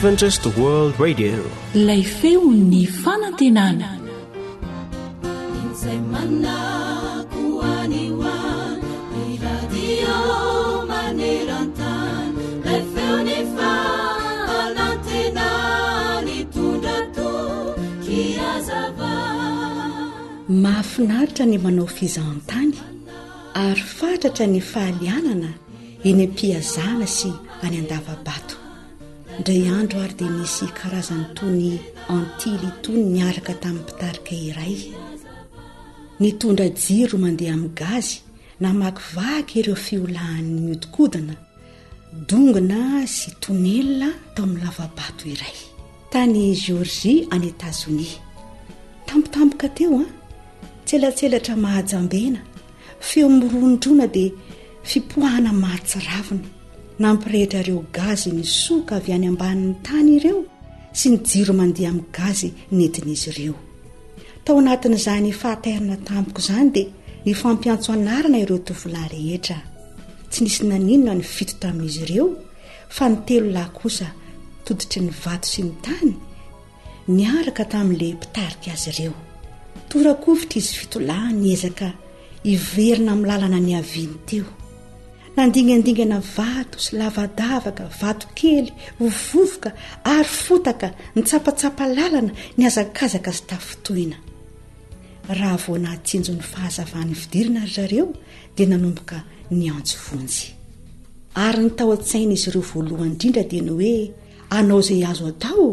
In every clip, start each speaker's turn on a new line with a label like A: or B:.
A: Adventist World Radio.
B: Lay feon'ny fanantenana.
C: Mahafinaritra ny manao fizahan-tany ary fatratra ny fahalianana eny am-piazana sy any andava-bato. Indray andro ary dia misy karazany toy ny antily toy niaraka tamin'ny mpitarika iray. Nitondra jiro mandeha amin'ny gazy na makivaky ireo fiolahan'ny miodikodana, dongona sy tonelina tao amin'ny lava-bato iray. Tany Georgia any Etazonia. Tampotampoka teo tselatselatra mahajambena, feo mirondrona dia fipoahana mahatsiravina. Nampirehitra ireo gazy misoka avy any ambanin'ny tany ireo sy ny jiro mandeha amin'ny gazy nentin'izy ireo. Tao anatin'izany fahatairana tampoka izany dia ny fampiantso anarana ireo tovolahy rehetra. Tsy nisy naninona ny fito tamin'izy ireo fa ny 3 lahy kosa toditry ny vato sy ny tany niaraka tamin'ilay mpitarika azy ireo. Torakovitra izy 7 lahy niezaka iverina amin'ny lalana ny aviany teo. Nandingandingana vato sy lavadavaka, vato kely, vovovoka ary fotaka, nitsapatsapa lalana, ny azakazaka sy tafitoina. Raha vao nahatsinjo ny fahazavany fidirina ry zareo dia nanomboka niantso vonjy. Ary ny tao an-tsaina izy ireo voalohany indrindra dia ny hoe anao izay azo atao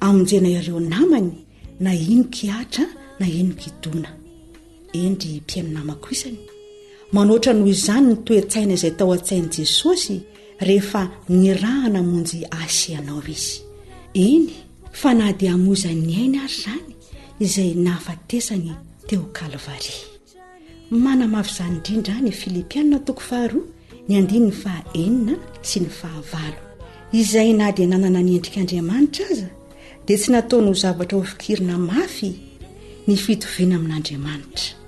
C: amonjena ireo namany, na ino kiatra na ino kidona. Endry mpiainonamako isany. Manoatra noho izany ny toe-tsaina izay tao an-tsain'i Jesosy rehefa nirahana monjy asianao izy. Eny, fa na dia hamoza ny ainy ary izany izay nahafatesany teo Kalvari. Manamafy izany indrindra ny Filipianina 4, ny 9 sy ny 9. Izay na dia nanana ny endrik'Andriamanitra aza dia tsy nataony ho zavatra ho fikirina mafy ny fitoviana amin'Andriamanitra.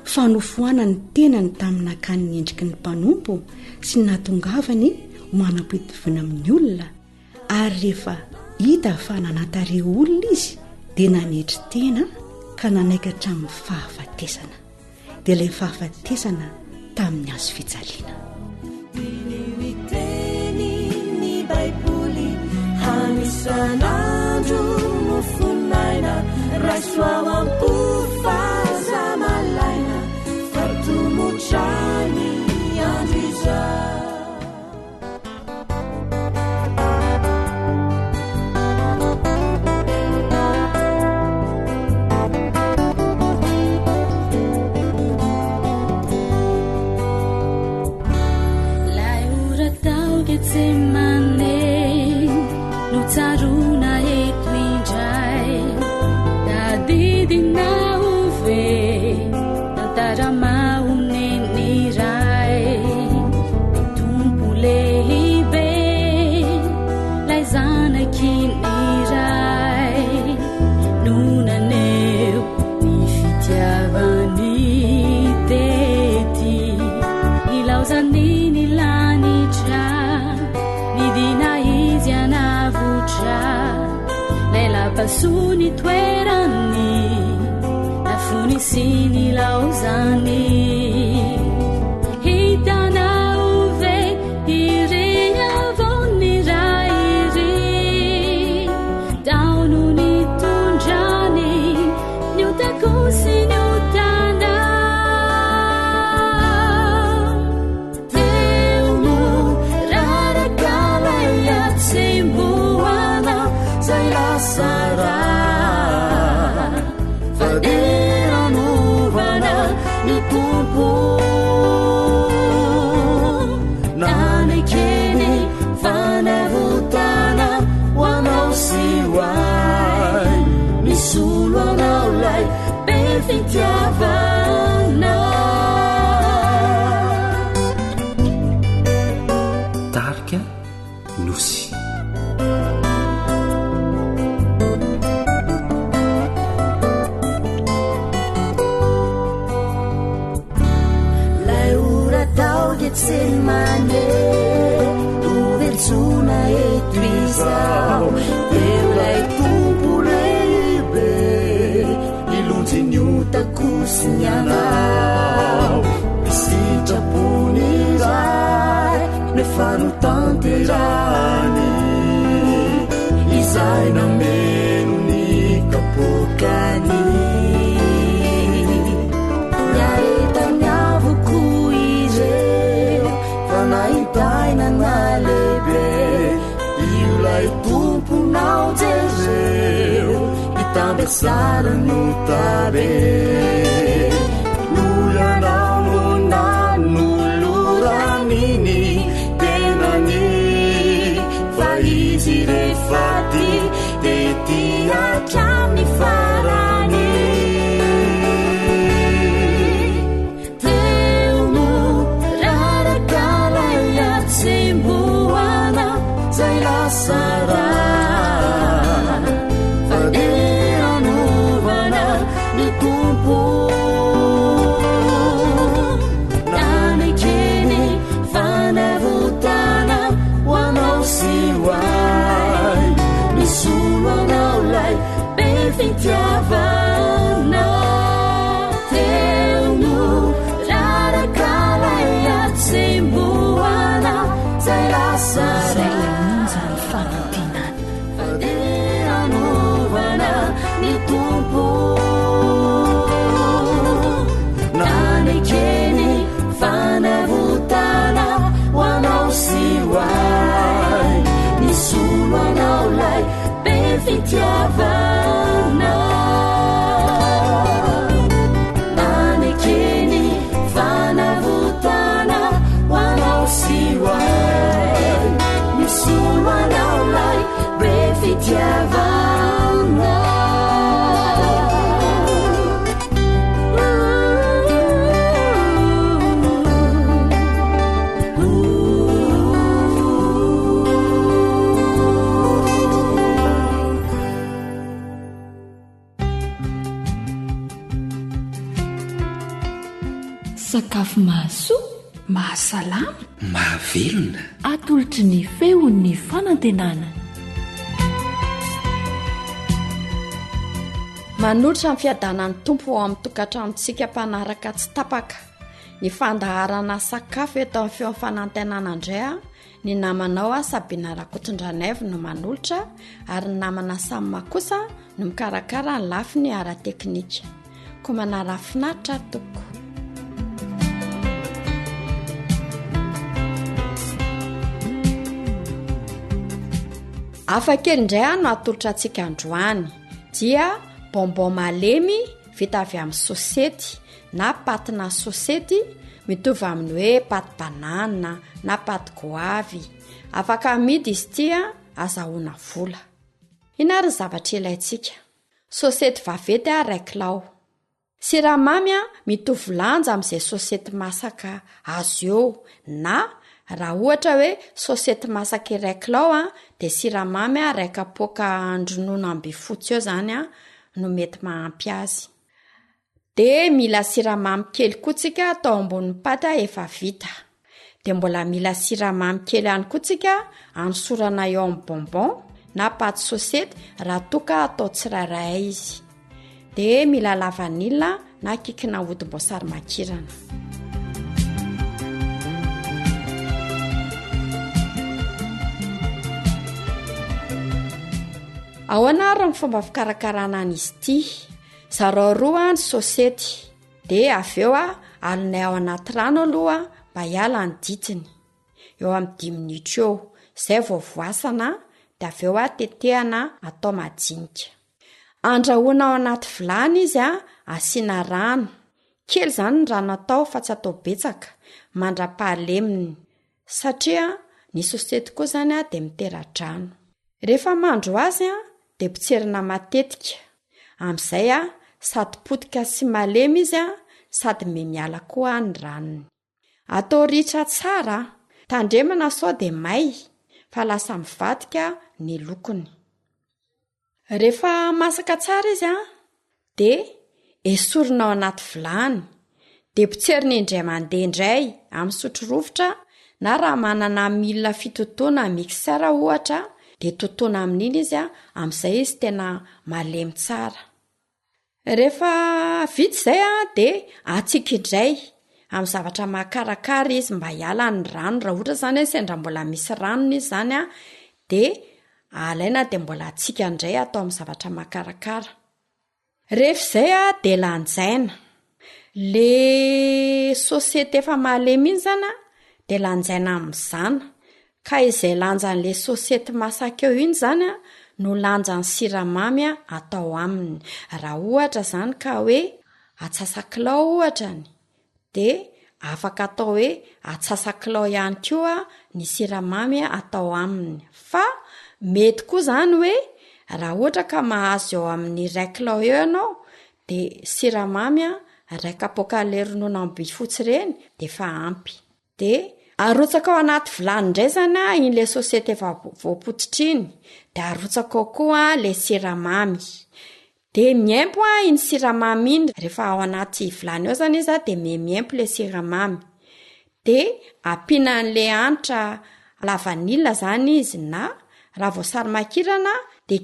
C: Fa nofoana ny tenany tamin'ny nakany ny endriky ny mpanompo sy ny natongavany ho manam-pitoviana amin'ny olona, ary rehefa hita fa nanatare olona izy dia nanetry tena ka nanaikatra amin'ny fahafatesana. Dia ilay fahafatesana tamin'ny azo fijaliana.
D: Ny Baiboly hanisan'andro no fonaina raisoamampo fazamalaina fartomotrany andro izay. Suni toerani na funisini lausani hitana uve ireya vonni rairi daununi tunjani nyutakusi nyutanda teumu rarakala yatsimbuana zailasa
A: Tarika Nosy.
D: anao isitraponiray nefanotanterany izay nameno ny kapokany miaretany avoko ireo fanaitaina na lehibe iolay tomponao jereo itambesarano tabe lolanao no nanoloraniny tenany fa izy rehefaty de tiatrany farany teono rarakala iatsemboana zay lasara fadeanovana ny tompo nanekeny fanavotana hoanao siway misolo anao lay be fitiavana teono rarakala iatsemboana zay lasara
B: zany fanantenana
D: fadeanovana ny tompo nanekeny fanavotana hoanao siway misolo anao lay be fitiavana nanekeny fanavotana hoanao siway misolo anao lay be fitiavana
B: sakafo mahasoa mahasalama
A: mahavelona
B: atolotry ny feon'ny fanantenana
E: manotrra ny fiadanany tompo ao amin'ny tokantranontsika mpanaraka tsy tapaka ny fandaharana sakafo eto amin'ny feo fanantenana indray a ny namanao a Sabina Rakotondranaivo no manolotra ary ny namana Samy Makosa no mikarakara ny lafiny ara-teknika koa manara-finaritra toko afakely indray no atolotra antsika androany dia bonbon malemy vita avy amin'ny sosety na patina sosety mitovy amin'ny hoe paty banana na paty goavy afaka amidy izy tia azahoana vola inary zavatra ilayntsika sosety vavety ray kilao siramamy mitovy lanja amin'izay sosety masaka azo eo na raha ohatra hoe sosety masaka iray kilao dia siramamy ray kapoaka andronoina ambifotsy eo zany no mety mahampy azy dia mila siramamy kely kotsika atao ambonin'ny paty efa vita dia mbola mila siramamy kely ihany kotsika anosorana eo amin'ny bonbon na paty sosety raha toka atao tsirairay izy dia mila lavanila na kikina hodim-boasary makirana ao anara ny fomba fikarakarana an'izy ity zareo roa ny sosety dia avy eo alonay ao anaty rano aloha mba hiala ny ditiny eo amin'ny 10 minitra eo izay vao voasana dia avy eo tetehana atao majinika andrahoana ao anaty vilany izy asiana rano kely zany ny rano atao fa tsy atao betsaka mandra-pahaleminy satria ny sosety koa zany dia mitera-drano rehefa mandro azy dia potserina matetika amin'izay sady potika sy malemy izy sady miala koa ny ranony atao ritra tsara tandremana sao dia may fa lasa mivadika ny lokony rehefa masaka tsara izy dia esorina ao anaty vilany dia potserina indray mandeha indray amin'ny sotro rovitra na raha manana milina fitotoana mixer ohatra dia totoana amin'iny izy amin'izay izy tena malemy tsara Rehefa vita izay de atsikindray amin'ny zavatra mahakarakara izy mba hiala ny rano raha ohatra zany hoe sendra mbola misy ranony izy zany de alaina de mbola atsika indray atao amin'ny zavatra mahakarakara. Rehefa izay de lanjaina le sosiety efa malemy iny zany de lanjaina amin'izany ka izay lanjan'le sosiety masaka eo iny zany no lanjan'ny siramamy atao aminy. Raha ohatra zany ka hoe atsasakilao ohatrany de afaka atao hoe atsasakilao ihany koa ny siramamy atao aminy. Fa mety koa zany hoe raha ohatra ka mahazo eo amin'ny 1 kilao eo ianao de siramamy 1 kapoka le ronono amby fotsy reny de fa ampy. De arotsaka ao anaty vilany indray zany in'le sosiety efa voapototra iny de arotsaka ao koa le siramamy. De miempo iny siramamy iny rehefa ao anaty vilany ao zany izy de miempo le siramamy. De ampiana an'le hanitra la vanille zany izy na raha voasary makirana de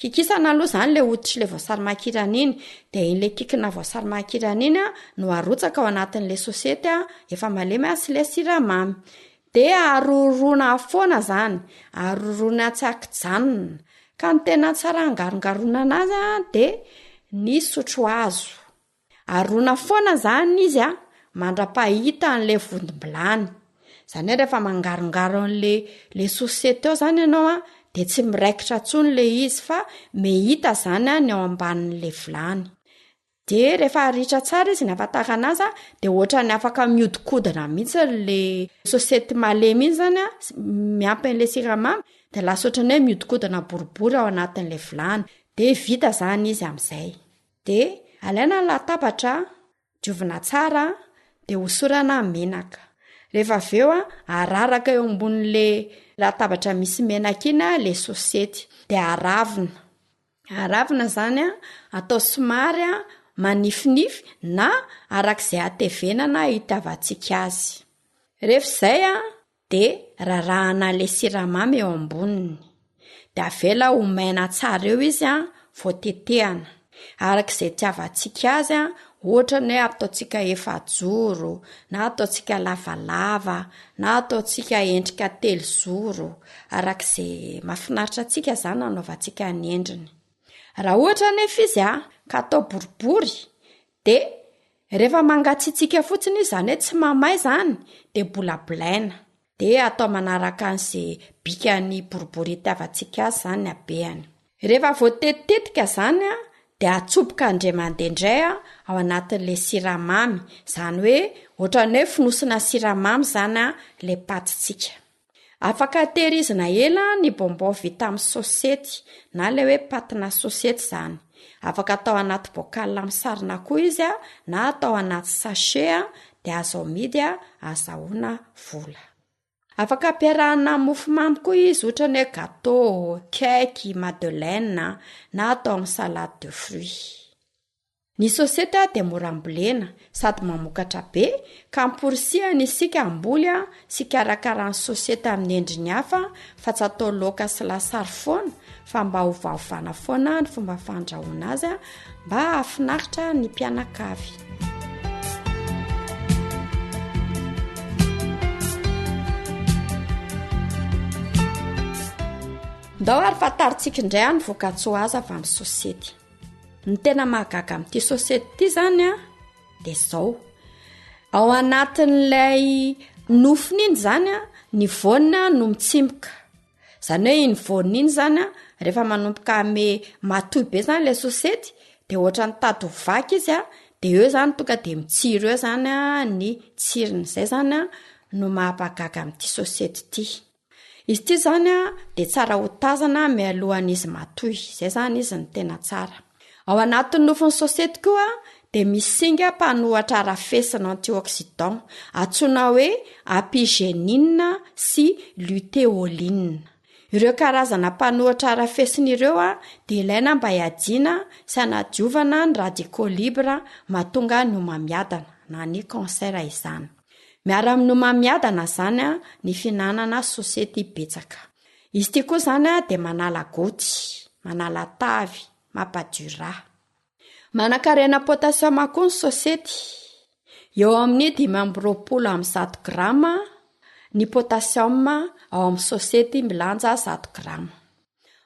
E: kikisana aloha zany le hoditry le voasary makirana iny de in'le kikina voasary makirana iny no arotsaka ao anatin'le sosiety efa malemy sy le siramamy. De arorona foana zany, arorona tsy akijanona. Ka ny tena tsara angarongarona anazy de ny sotro hazo. Arona foana zany izy mandra-pahita an'le vondimbilany. Zany hoe rehefa mangarongaro an'le sosiety ao zany ianao de tsy miraikitra tsony le izy fa mehita zany ny ao ambanin'le vilany. De rehefa aritra tsara izy ny afatara anazy de ohatra ny afaka miodikodina mihitsy le sosiety malemy iny zany miampy an'le siramamy de lasa ohatrany hoe miodikodina boribory ao anatin'le vilany de vita zany izy amin'izay. De alaina ny latabatra, diovina tsara de hosorana menaka. Rehefa aveo araraka eo ambonin'le latabatra misy menaka iny le sosiety de aravina zany atao somary manifinify na arak'izay atevenana itiavantsika azy. Rehefa izay de rarahana le siramamy eo amboniny de avela ho maina tsara eo izy voatetehana arak'izay tiavantsika azy ohatra ny hoe ataotsika efajoro na ataotsika lavalava na ataotsika endrika telozoro arak'izay mahafinaritra atsika zany anaovantsika ny endriny. Raha ohatra nefa izy ka atao boribory de rehefa mangatsitsika fotsiny izy zany hoe tsy mamay zany de bolabolaina de atao manaraka an'izay bikany boribory itiavantsika azy zany habeany. Rehefa voatetitetika zany de atsoboka indray mandeha indray ao anatin'le siramamy. Zany hoe ohatrany hoe finosina siramamy zany le patitsika. Afaka tehirizina ela ny bonbon vita amin'ny sosiety na le hoe patina sosiety zany. Afaka atao anaty bocal misarona koa izy na atao anaty sachet de azo amidy azahoana vola. Afaka ampiarahana mofomamy koa izy ohatra ny hoe gâteau, cake, madeleine na atao amin'ny salade de fruits. Ny sosiety de mora ambolena sady mamokatra be ka mporisihana isika amboly sy karakara ny sosiety amin'ny endriny hafa fa tsy atao laoka sy lasary foana fa mba hovahovana foana ny fomba fandrahoana azy mba hafinaritra ny mpianakavy. Ndao ary fantaritsika indray ny voka-tsoa azy avy amin'ny sosiety. Ny tena mahagaga amin'ity sosiety ity zany de zao. Ao anatin'ilay nofony iny zany ny voanina no mitsimboka. Zany hoe iny voanina iny zany rehefa manomboka ame matoy be zany le sosiety de ohatra ny tady ho vaky izy de eo zany tonga de mitsiro eo zany ny tsirony. Zay zany no mahampagaga amin'ity sosiety ity. Izy ity zany de tsara ho tazana mialohan'izy matoy. Zay zany izy ny tena tsara. Ao anatin'ny nofony sosiety koa de misy singa mpanohatra arafesina antioxydant antsoina hoe apigénine sy lutéoline. Ireo karazana mpanohatra arafesina ireo de ilaina mba hiadiana sy hanadiovana ny radicaux libres mahatonga ny homamiadana na ny cancer izany. Miara amin'ny homamiadana zany ny finanana sosiety betsaka. Izy ity koa zany de manala goty, manala tavy, mampadura. Manan-karena potasioma koa ny sosety. Eo amin'ny 520 grama ny potasioma ao amin'ny sosety milanja 100 grama.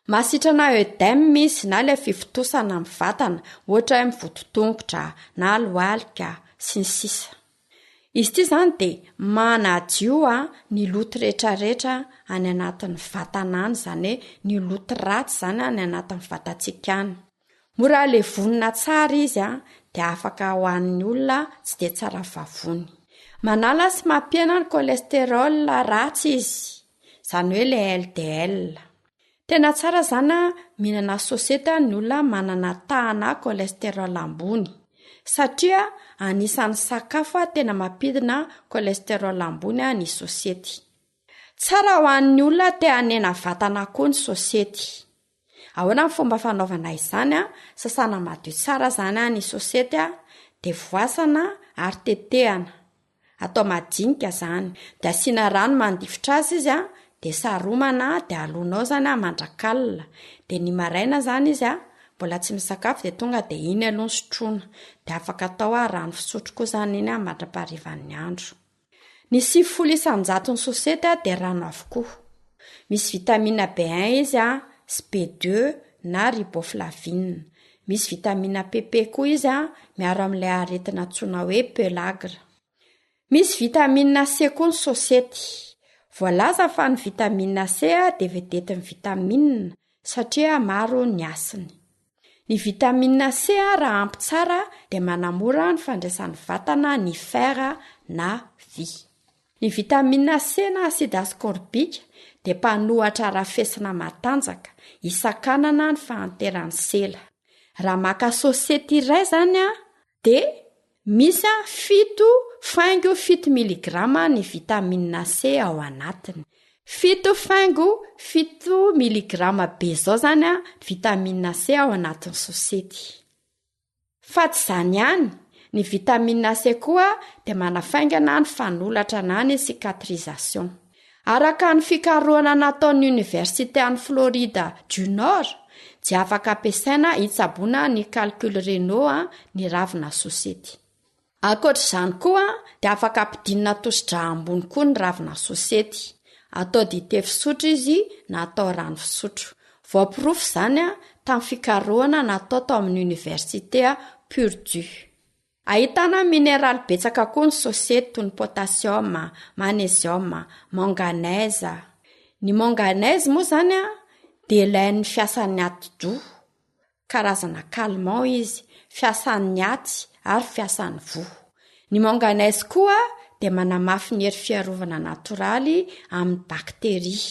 E: Mahasitrana œdème misy na ilay fivotosana amin'ny vatana, ohatra hoe mivoto-tongotra na lohalika sy ny sisa. Izy ity zany dia manadio ny loto rehetrarehetra any anatin'ny vatana any, zany hoe ny loto ratsy zany any anatin'ny vatantsika any. Mora levonina tsara izy dia afaka ho an'ny olona tsy dia tsara vavony. Manala sy mampiena ny cholestérol ratsy izy, zany hoe le LDL. Tena tsara zany mihinana sosety ny olona manana tahana cholestérol ambony, satria anisan'ny sakafo tena mampidina cholestérol ambony ny sosety. Tsara ho an'ny olona te hanena vatana koa ny sosety. Ahoana ny fomba fanaovana izany? Sasana madio tsara zany ny sosety dia voasana ary tetehana. Atao madinika zany, dia asiana rano mandifotra azy izy dia saromana dia alonao zany mandrakalina. Dia ny maraina zany izy mbola tsy misakafo dia tonga dia iny aloha ny sotroina. Dia afaka atao rano fisotro koa zany iny mandra-paharivan'ny andro. Ny 9 isan-jato ny sosety dia rano avokoa. Misy vitamine B1 izy sy B2 na riboflavine. Misy vitamine PP koa izy miaro amin'ilay aretina antsoina hoe pellagra. Misy vitamine C koa ny sosety. Voalaza fa ny vitamine C dia vedetin'ny vitamine satria maro ny asiny. Ny vitamine C raha ampy tsara dia manamora ny fandraisan'ny vatana ny fer na vy. Ny vitamine C na acide ascorbique dia mpanohatra arafesina matanjaka, isankanana ny fahanteran'ny sela. Raha maka sosety iray zany dia misy 7,7 mg ny vitamine C ao anatiny. 7,7 mg be zao zany vitamine C ao anatin'ny sosety. Fa tsy izany ihany, ny vitamine C koa dia manafaingana ny fanolotra na ny cicatrisation. Araka ny fikarohana nataon'ny Université an'i Florida du Nord, dia afaka ampiasaina hitsaboana ny calcul rénaux ny ravina sosety. Ankoatr'izany koa dia afaka ampidinina tosi-dra ambony koa ny ravina sosety. Atao dite fisotro izy na atao rano fisotro. Voaporofo izany tamin'ny fikarohana natao tao amin'ny Université Purdue. Ahitana minéraly betsaka koa ny sosety toy ny potasioma, magnesioma, manganèse. Ny manganèse moa zany dia ilain'ny fiasan'ny ati-doha, karazana calmant izy, fiasan'ny aty ary fiasan'ny voa. Ny manganèse koa dia manamafy ny hery fiarovana natoraly amin'ny bakteria.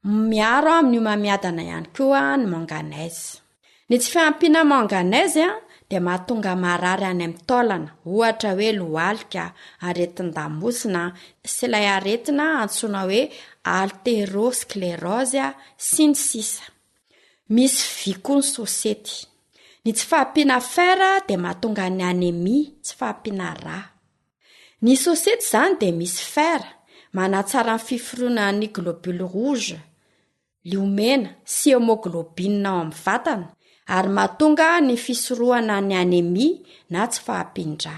E: Miaro amin'ny homamiadana ihany koa ny manganèse. Ny tsy fiampiana manganèse dia mahatonga marary any amin'ny taolana, ohatra hoe lohalika, aretin-damosina sy ilay aretina antsoina hoe artériosclérose sy ny sisa. Misy vy koa ny sosety. Ny tsy fahampiana fer dia mahatonga ny anémie, tsy fahampiana rà. Ny sosety zany dia misy fer, manatsara ny fiforoanan'ny globule rouge, liomena sy hémoglobine ao amin'ny vatana, ary mahatonga ny fisorohana ny anémie na tsy fahampin-drà.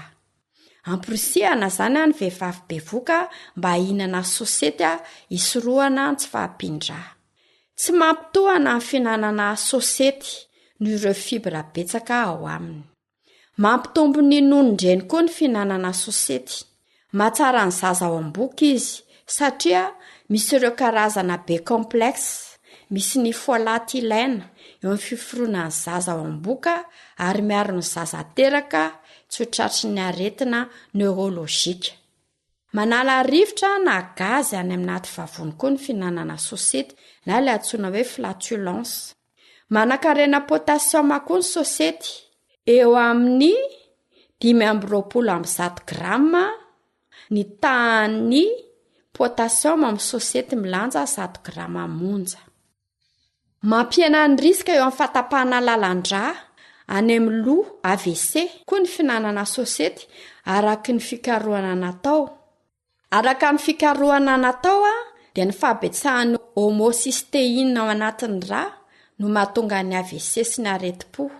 E: Amporisihana zany ny vehivavy bevoka mba hihinana sosety hisorohana ny tsy fahampin-drà. Tsy mampitohana ny fihinanana sosety no ireo fibra betsaka ao aminy. Mampitombo ny nonon-dreny koa ny fihinanana sosety. Mahatsara ny zaza ao am-boky izy satria misy ireo karazana B complexe, misy ny folate ilaina eo amin'ny fiforoanan'ny zaza ao am-boka ary miaro ny zaza teraka tsy ho tratry ny aretina neurolojika. Manala rivotra na gazy any amin'ny aty vavony koa ny fihinanana sosety na ilay antsoina hoe flatulence. Manan-karena potasioma koa ny sosety eo amin'ny 520 grama. Ny tahan'ny potasioma amin'ny sosety milanja 100 grama monja. Mampiena ny riska eo amin'ny fatapahana lalan-drà any amin'ny loha AVC koa ny fihinanana sosety araka ny fikarohana natao. Araka ny fikarohana natao dia ny fahabetsahan'ny homocystéine ao anatin'ny rà no mahatonga ny AVC sy ny areti-po.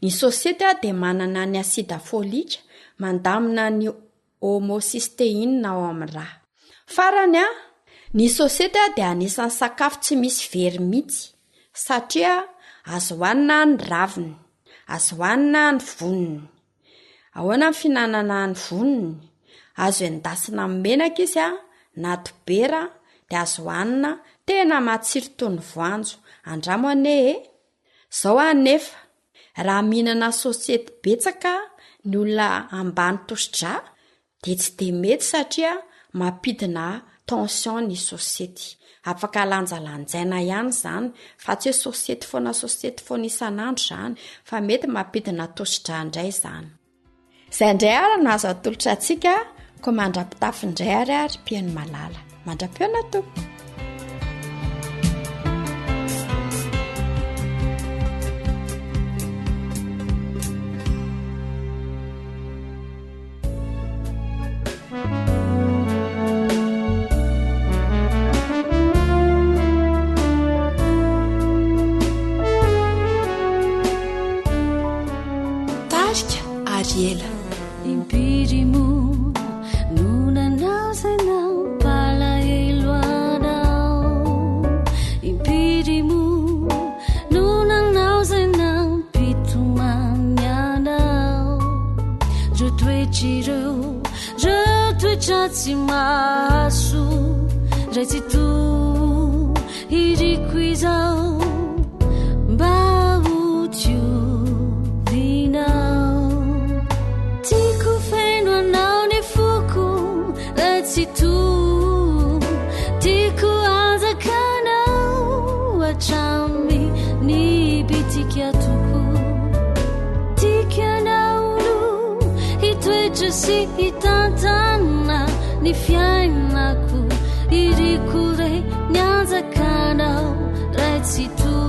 E: ny sosiety dia manana ny asida folika mandamina ny homosisteina ao amin'ny raha farany ny sosiety dia anisan'ny sakafo tsy misy very mihitsy satria azo hoanina ny raviny azo hoanina ny voniny ahoana ny finanana ny voniny azo endasina menaka izy na dobera dia azo hoanina tena matsiro toy ny voanjo andramane zao anefa raha mihinana sosiety betsaka ny olona ambany tosidra dia tsy dia mety satria mampidina tension ny sosiety afaka lanjalanjaina ihany zany fa tsy hoe sosiety foana isan'andro zany fa mety mampidina tosidra indray zany izay indray ary no azo atolotra antsika ko mandrapitafindray ary piany malala mandra-piona tompo
D: impirimo nunanao zainao palahelo anao impirimo nunanao zainao pitomany anao retoetr'ireo retoetratsy maso ray tsy to iriko izao mba tiku azakanao atrami ny bitika toko tikanaolo hitoetra sy hitantana ny fiainako iriko re ny azakanao ratsy to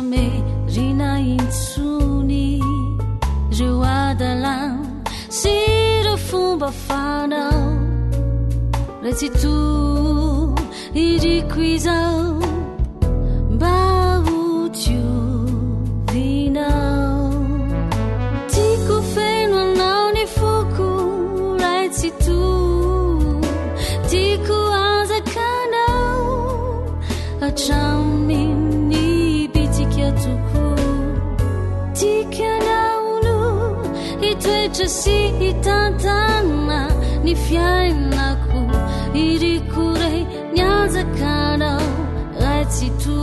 D: me rina intsony reo adalan sy reo fomba fanao ratsy to iriko izao mba otiovinao tiako feno anao ny foko ratsy to tiako azakanao atrami tikanaolo hitoetra sy hitantana ny fiainako iriko re ny azakanao ratsy to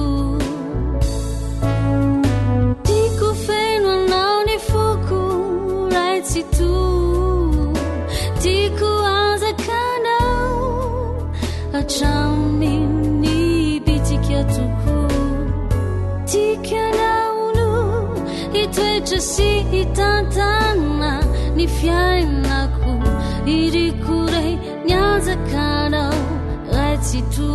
D: tiako feno anao ny foko ratsy to tiako azakanao atrami ny bitika toko tikanaolo hitoetra sy hitantana ny fiainako iriko re ny azakanao ratsy to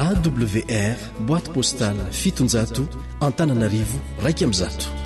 A: AWR boîte postale 700 Antananarivo 100.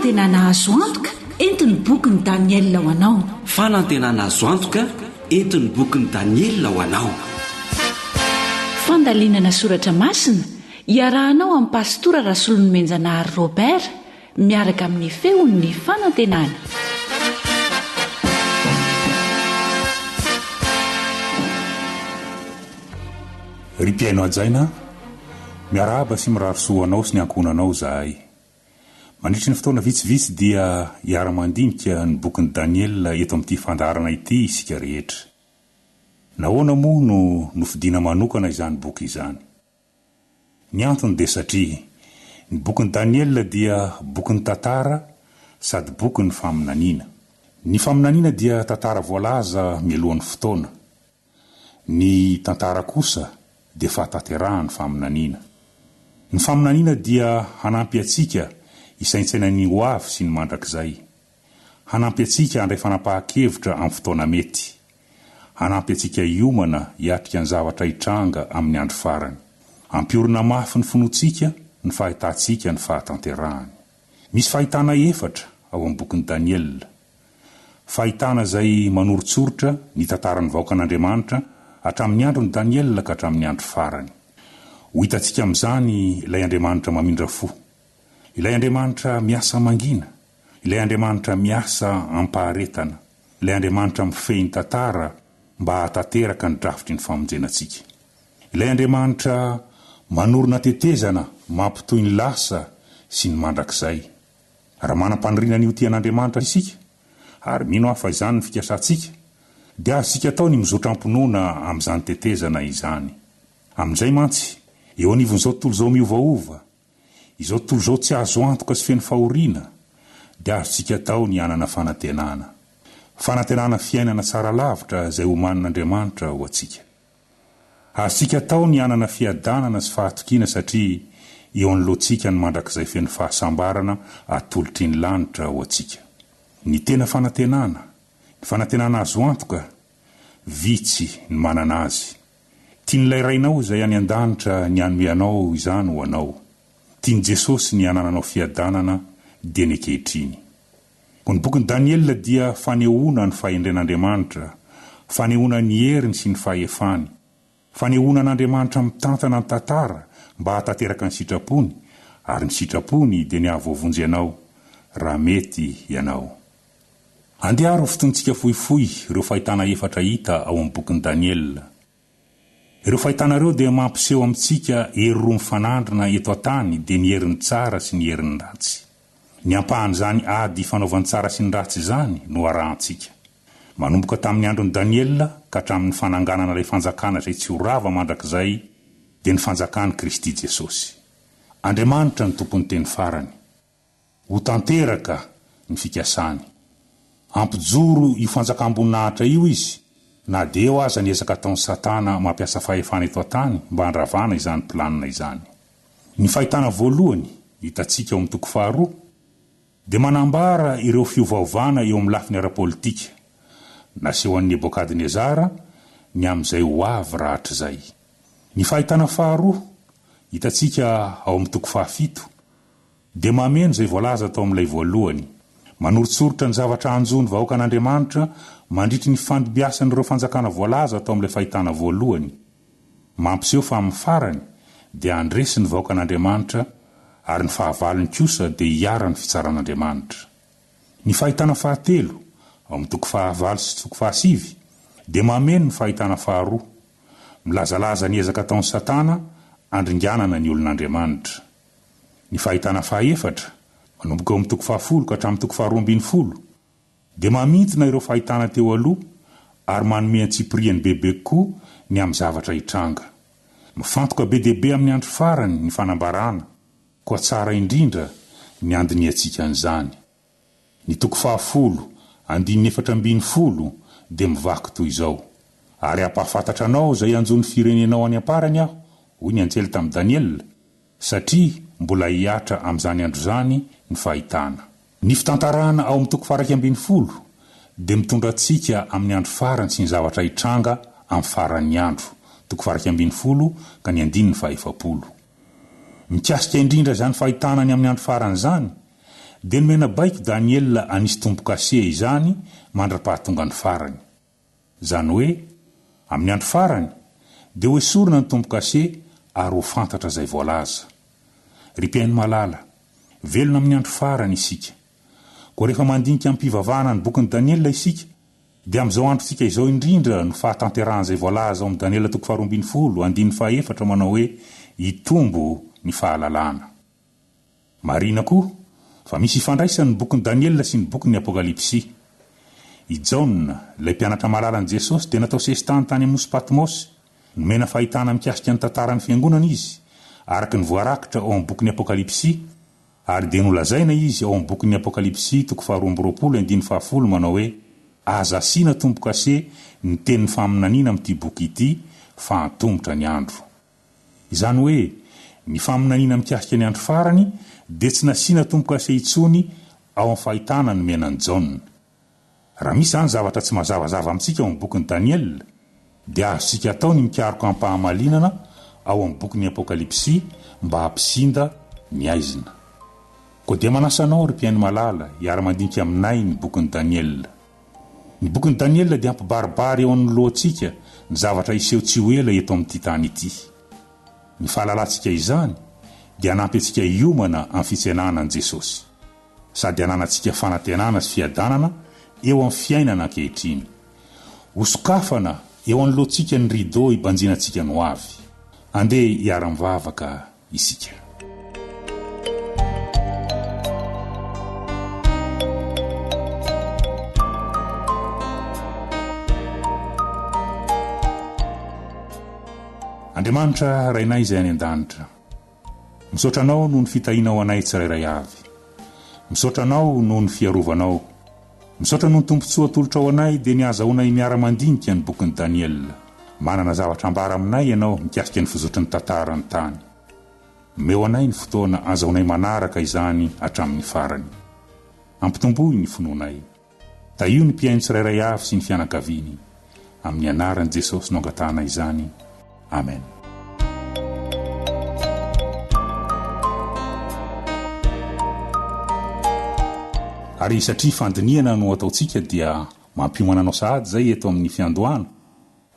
B: fanantenana azo antoka entiny boky ny Daniel ho anao.
F: Fanantenana azo antoka entiny boky ny Daniel ho anao.
B: Fandalinana soratra masina iarahanao amin'ny pastora Rasolon'Menjanahary Robert miaraka amin'ny feon'ny fanantenana.
G: Ry mpiaino ajaina, miarahaba sy mirarosoanao sy ny ankonanao zahay. Mandritry ny fotoana vitsivitsy dia hiara-mandinika ny bokin'ny Daniel eto amin'ity fandarana ity isika rehetra. Nahoana moa no nofidiana manokana izany boky izany? Ny antony dia satria ny bokin'ny Daniel dia bokin'ny tantara sady bokin'ny faminaniana. Ny faminaniana dia tantara voalaza mialohan'ny fotoana. Ny tantara kosa dia fahatanterahany faminaniana. Ny faminaniana dia hanampy atsika isaintsaina ny hoavy sy ny mandrakizay. Hanampy atsika handray fanapahan-kevitra amin'ny fotoana mety. Hanampy atsika hiomana hiatrika ny zavatra hitranga amin'ny andro farany. Ampiorina mafy ny finoantsika, ny fahitantsika ny fahatanterahany. Misy fahitana efatra ao amin'ny bokin'ny Daniel. Fahitana izay manorontsorotra ny tantaran'ny vahoakan'Andriamanitra hatramin'ny andron'ny Daniel ka hatramin'ny andro farany. Ho hitantsika amin'izany ilay Andriamanitra mamindra fo. Ilay Andriamanitra miasa mangina. Ilay Andriamanitra miasa ampaharetana. Ilay Andriamanitra mifehy ny tantara mba hahatanteraka ny drafitry ny famonjenantsika. Ilay Andriamanitra manorona tetezana mampitoy ny lasa sy ny mandrakizay. Raha manam-paniriana ny hotian'Andriamanitra isika, ary mino aho fa izany ny fikasantsika, dia azontsika atao ny mizotra ampinoana amin'izany tetezana izany. Amin'izay mantsy, eo anivon'izao tontolo izao miovaova, izao tontolo izao tsy azo antoka sy feno fahoriana, dia azontsika atao ny anana fanantenana. Fanantenana fiainana tsara lavitra izay homanin'Andriamanitra ho atsika. Azontsika atao ny anana fiadanana sy fahatokiana satria eo anoloantsika ny mandrakizay feno fahasambarana atolotry ny lanitra ho atsika. Ny tena fanantenana, ny fanantenana azo antoka, vitsy ny manana azy. Tian'ilay rainao izay any an-danitra ny anomeanao izany ho anao. Tiany Jesosy ny anananao fiadanana dia ny ankehitriny. Ny bokin'ny Daniel dia fanehoana ny fahendren'Andriamanitra, fanehoana ny heriny sy ny fahefany, fanehoana n'Andriamanitra mitantana ny tantara mba hahatanteraka ny sitrapony, ary ny sitrapony dia ny ahavoavonjy ianao raha mety ianao. Andeharo fotontsika fohifohy ireo fahitana efatra hita ao amin'ny bokin'ny Daniel. Ireo fahitanareo dia mampiseho amintsika hery roa mifanandrina eto an-tany dia ny herin'ny tsara sy ny herin'ny ratsy. Ny ampahan'izany ady fanaovany tsara sy ny ratsy izany no arahantsika. Manomboka tamin'ny andron'ny Daniel ka hatramin'ny fananganana ilay fanjakana izay tsy ho rava mandrakizay dia ny fanjakan'i Kristy Jesosy. Andriamanitra ny tompon'ny teny farany. Ho tanteraka ny fikasany. Ampijoro io fanjakam-boninahitra io izy, na dia eo aza niezaka ataon'ny Satana mampiasa fahefana eto an-tany mba handravana izany planina izany. Ny fahitana voalohany hitantsika ao amin'ny toko 2 dia manambara ireo fiovaovana eo amin'ny lafiny ara-politika naseho an'i Nebokadnezara ny amin'izay ho avy rahatra izay. Ny fahitana 2 hitantsika ao amin'ny toko 7 dia mameno izay voalaza atao amin'ilay voalohany. Manorontsorotra ny zavatra anjony vahoakan'Andriamanitra mandritry ny fandibiasan'ireo fanjakana voalaza atao amin'ilay fahitana voalohany. Mampiseho fa amin'ny farany dia andresy ny vahoakan'Andriamanitra ary ny fahavaliny kosa dia hiara ny fitsaran'Andriamanitra. Ny fahitana 3 ao amin'ny toko 9 sy toko 7 dia mameno ny fahitana 2 milazalaza ny ezaka ataon'ny Satana andringanana ny olon'Andriamanitra. Ny fahitana 4 manomboka ao amin'ny toko 10 ka hatramin'ny toko 12 dia mamintona ireo fahitana teo aloha ary manome antsipiriany bebe koa ny amin'ny zavatra hitranga. Mifantoka be dehibe amin'ny andro farany ny fanambarana, koa tsara indrindra ny andiny atsika an'izany. Ny toko 10:4 dia mivaky toy izao. Ary ampahafantatra anao izay anjony firenenao any amparany aho, hoy ny anjely tamin'i Daniel, satria mbola hiatra amin'izany andro zany ny fahitana. Ny fitantarana ao amin'ny toko 12 dia mitondra antsika amin'ny andro farany sy ny zavatra hitranga amin'ny faran'ny andro. Toko 12 ka ny 9 Mikasika indrindra izany fahitana ny amin'ny andro farany izany dia nomena baiko Daniela anisy tombo-kase izany mandra-pahatonga ny farany. Zany hoe amin'ny andro farany dia ho esorina ny tombo-kase ary ho fantatra izay voalaza. Ry mpiaino malala, velona amin'ny andro farany isika. Koa rehefa mandinika amin'ny mpivavahana ny bokin'i Daniela isika, dia amin'izao androntsika izao indrindra no fahatanteran'izay voalaza ao amin'ny Daniela 12:4 manao hoe hitombo ny fahalalana. Marina koa fa misy ifandraisany ny bokin'i Daniela sy ny bokin'ny Apokalipsy. I Jaona, ilay mpianatra malalan'i Jesosy, dia natao sesitany tany amin'ny nosy Patmosy, nomena fahitana mikasika ny tantaran'ny fiangonana izy, araka ny voarakitra ao amin'ny bokin'ny Apokalipsy, ary dia nolazaina izy ao amin'ny bokin'ny Apokalipsy 12:50 manao hoe aza asiana tombo-kase ny tenin'ny faminaniana amin'ity boky ity fa hatombotra ny andro. Izany hoe ny faminaniana mikasika ny andro farany dia tsy nasiana tombo-kase itsony ao amin'ny fahitana ny menan'ny Jaona. Raha misy zany zavatra tsy mazavazava amintsika ao amin'ny bokin'ny Daniela, dia azontsika atao ny mikaroka ampahamalinana ao amin'ny bokin'ny Apokalipsy mba hampisinda ny aizina. Koa dia manasanao ry mpiaino malala hiara-mandinika aminay ny bokin'ny Daniela. Ny bokin'ny Daniela dia ampibaribary eo amin'ny lohantsika ny zavatra iseho tsy ho ela eto amin'ity tany ity. Ny fahalalantsika izany dia hanampy antsika hiomana amin'ny fitsenahana an'i Jesosy, sady hananantsika fanantenana sy fiadanana eo amin'ny fiainana ankehitriny. Hosokafana eo amin'ny lohantsika ny rideau hibanjinantsika no avy. Andeha hiara-mivavaka isika. Andriamanitra rainay izay any an-danitra, misaotra anao noho ny fitahianao anay tsirairay avy. Misaotra anao noho ny fiarovanao. Misaotra noho ny tombontsoa atolotra ao anay dia niazahoanay miara-mandinika ny bokin'i Daniela. Manana zavatra ambara aminay ianao mikasika ny fizotry ny tantarany tany. Meo anay ny fotoana azahoanay manaraka izany hatramin'ny farany. Ampitomboy ny finoanay. Taio ny mpiaino tsirairay avy sy ny fianakaviany. Amin'ny anaran'i Jesosy no angatahana izany. Amen. Ary satria fandiniana no ataontsika dia mampiomananao sahady zay eto amin'ny fiandohana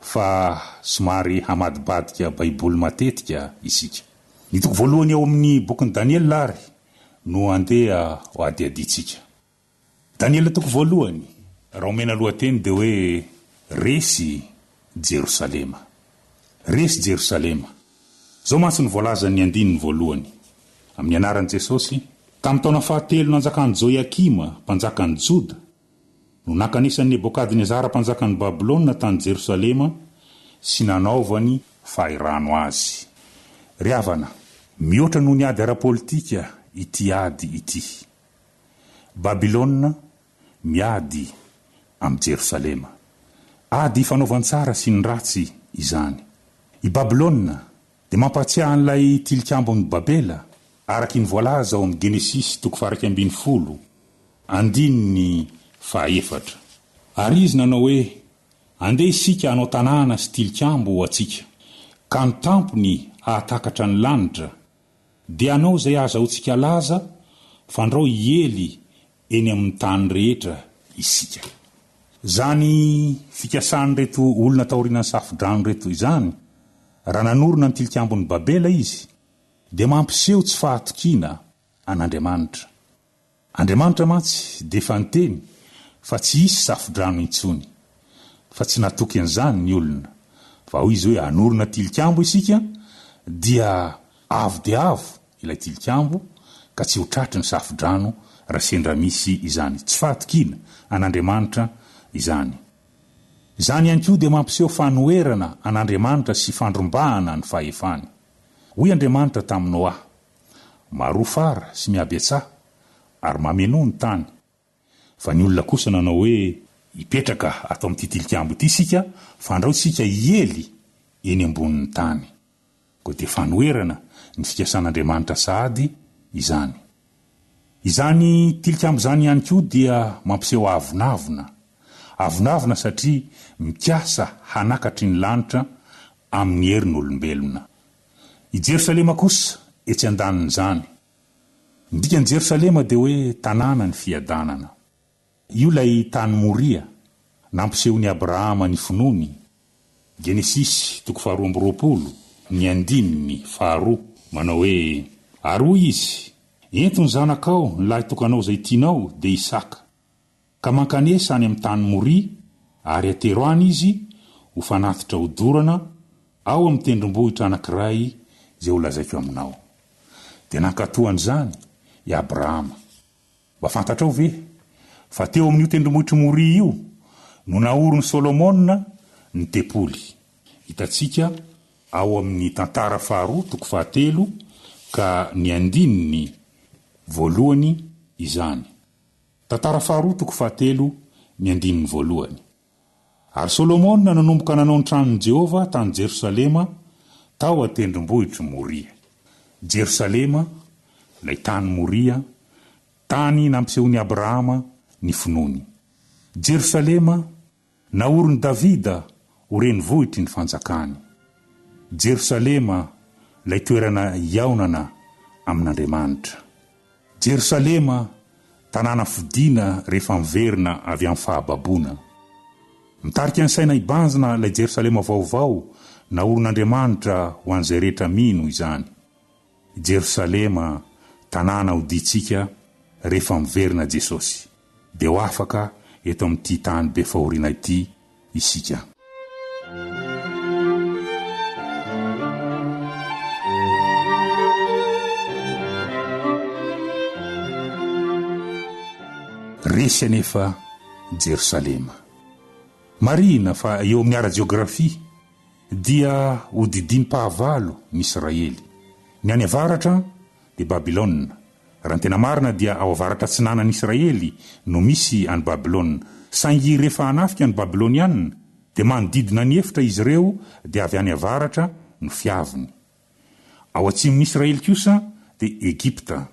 G: fa somary hamadibadika baiboly matetika isika. Ny toko voalohany ao amin'ny bokin'i Daniela ary no andeha ho adiaditsika. Daniela toko voalohany, raha omena lohateny dia hoe resy Jerosalema. Resy Jerosalema. Zao mantsy ny voalaza ny andininy voalohany. Amin'ny anaran'i Jesosy, tamin'ny taona fahatelo nanjakan'i Joiakima, mpanjakan'i Joda, no nakanesan'i Nebokadnezara, mpanjakan'i Babilôna tany Jerosalema, sy nanaovany fahirano azy. Ry havana, mihoatra noho ny ady ara-politika ity ady ity. Babilôna miady amin'ny Jerosalema. Ady fanaovantsara sy ny ratsy izany. I Babilôna dia mampatsiahy an'ilay tilikambon'ny Babela, araka ny voalaza ao amin'ny Genesis 12:10, andininy 4. Ary izy nanao hoe andeha isika hanao tanàna sy tilikambo ho atsika, ka ny tampony hahatakatra ny lanitra, dia anao izay azahoantsika laza fandrao hiely eny amin'ny tany rehetra isika. Zany fikasany reto olona taorian'ny safidrano reto izany, raha nanorona ny tilikambon'ny Babela izy, dia mampiseho tsy fahatokiana an'Andriamanitra. Andriamanitra mantsy dia efa niteny fa tsy hisy safidrano intsony, fa tsy natoky an'izany ny olona. Fa hoy izy hoe anorona tilikambo isika, dia avo dia avo ilay tilikambo, ka tsy ho tratry ny safidrano raha sendra misy izany. Tsy fahatokiana an'Andriamanitra izany. Izany ihany koa dia mampiseho fanoherana an'Andriamanitra sy fandrombahana ny fahefany. Hoy Andriamanitra tamin'ny Noa, marofara sy miabetsah ary mameno ny tany. Fa ny olona kosa nanao hoe hipetraka ato amin'ity tilikambo ity sika, fandrao sika hiely eny ambonin'ny tany. Koa dia fanoherana ny fikasan'Andriamanitra sahady izany. Izany tilikambo izany ihany koa dia mampiseho avonavona. Avonavona satria mikasa hanakatry ny lanitra amin'ny herin'olombelona. I Jerosalema kosa etsy andaniny izany. Ndikany Jerosalema dia hoe tanàna ny fiadanana. Io lay tany Moria nampisehony Abrahama ny finoany. Genesis 2:20, ny 2:2 manao hoe aroa izy entony zanakao ny lahy tokanao zay tianao dia Isaka, ka mankanesa any amin'ny tany Moria ary atero any izy ho fanatitra hodorana ao amin'ny tendrombohitra anankiray zay ho lazaiko aminao. Dia nankatoan'izany i Abrahama. Mba fantatrao ve fa teo amin'io tendrombohitra Moria io no naorony Solomona ny tempoly. Hitantsika ao amin'ny tantara faharoa 7 ka ny 2 izany. Tantara faharoa 7 ny 2. Ary Solomona nanomboka nanao ny tranon'i Jehova tany Jerosalema tao atendrombohitra Moria. Jerosalema, lay tany Moria, tany nampsehony Abrahama ny finoany. Jerosalema, naorony Davida ho renivohitry ny fanjakany. Jerosalema, lay toerana iaonana amin'Andriamanitra. Jerosalema, tanàna fidina rehefa miverina avy amin'ny fahababona. Mitarika ny saina ibanjina lay Jerosalema vaovao naoron'Andriamanitra ho an'izay rehetra mino izany. Jerosalema, tanàna hoditsika rehefa miverina Jesosy. Dia ho afaka eto amin'ity tany be fahoriana ity isika. Resy anefa Jerosalema. Marina fa eo amin'ny ara-geografia dia hodidin-pahavalo ny Israely. Ny any avaratra dia Babilôna. Raha ny tena marina dia ao avaratra tsinanan'i Israely no misy any Babilôna. Saingy rehefa hanafika ny Babilônianina dia manodidina ny efitra izy ireo dia avy any avaratra no fiaviny. Ao atsimon'ny Israely kosa dia Egipta.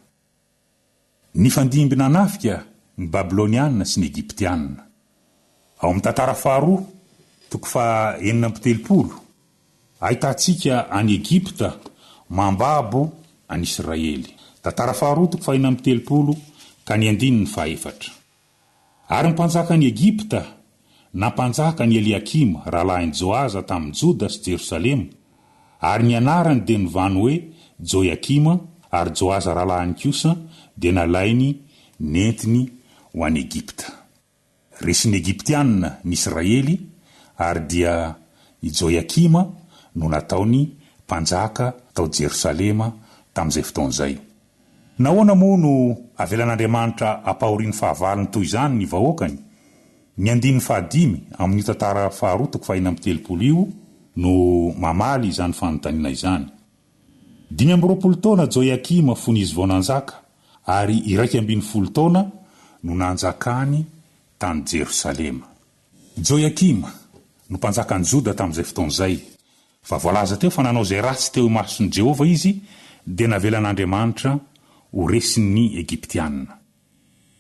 G: Ny fandimbina hanafika ny Babilônianina sy ny Egiptianina. Ao amin'ny tantara faharoa 4:70 ahitantsika any Egipta mambabo any Israely. Tantara faharoa 4:70 ka ny 4. Ary ny mpanjaka ny Egipta nampanjaka ny Eliakima rahalahin'i Joaza tamin'ny Joda sy Jerosalema, ary ny anarany dia nivany hoe Joiakima, ary Joaza rahalahiny kosa dia nalainy nentiny ho any Egipta. Resin'ny Egiptianina ny Israely, ary dia i Joiakima no nataony mpanjaka tao Jerosalema tamin'izay fotoan'izay. Nahoana moa no avelan'Andriamanitra ampahoriany fahavalony toy izany ny vahoakany? Ny 5 amin'ny tantara faharoa 4:70 io no mamaly izany fanontaniana izany. 20 taona Joiakima fonizy vao nanjaka, ary 20 taona no nanjakany tany Jerosalema. Joiakima no mpanjakan'i Joda tamin'izay fotoan'izay. Fa voalaza teo fa nanao izay ratsy teo imason'i Jehova izy, dia navelan'Andriamanitra ho resin'ny Egiptianina.